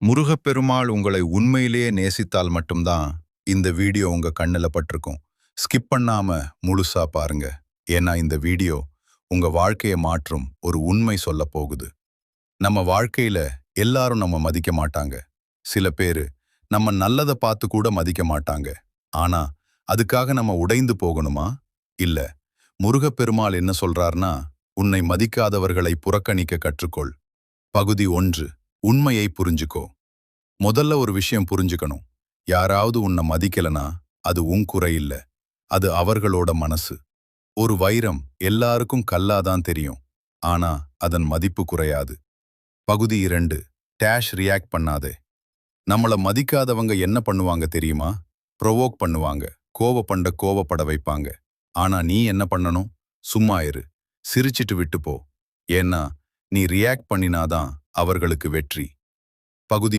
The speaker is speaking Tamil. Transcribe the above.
முருகப்பெருமாள் உங்களை உண்மையிலேயே நேசித்தால் மட்டும்தான் இந்த வீடியோ உங்க கண்ணுல பட்டிருக்கும். ஸ்கிப் பண்ணாம முழுசா பாருங்க. ஏன்னா இந்த வீடியோ உங்க வாழ்க்கையை மாற்றும் ஒரு உண்மை சொல்ல போகுது. நம்ம வாழ்க்கையில எல்லாரும் நம்ம மதிக்க மாட்டாங்க. சில பேரு நம்ம நல்லதை பார்த்து கூட மதிக்க மாட்டாங்க. ஆனா அதுக்காக நம்ம உடைந்து போகணுமா? இல்ல. முருகப்பெருமாள் என்ன சொல்றார்னா, உன்னை மதிக்காதவர்களை புறக்கணிக்க கற்றுக்கொள். பகுதி 1. உண்மையை புரிஞ்சுக்கோ. முதல்ல ஒரு விஷயம் புரிஞ்சுக்கணும். யாராவது உன்னை மதிக்கலனா அது உன் குறை இல்ல. அது அவர்களோட மனசு. ஒரு வைரம் எல்லாருக்கும் கல்லாதான் தெரியும். ஆனா அதன் மதிப்பு குறையாது. பகுதி 2. டேஷ் ரியாக்ட் பண்ணாதே. நம்மள மதிக்காதவங்க என்ன பண்ணுவாங்க தெரியுமா? ப்ரொவோக் பண்ணுவாங்க. கோவப்பட வைப்பாங்க. ஆனா நீ என்ன பண்ணணும்? சும்மா இரு. சிரிச்சிட்டு விட்டு போ. ஏன்னா நீ ரியாக்ட் பண்ணினாதான் அவர்களுக்கு வெற்றி. பகுதி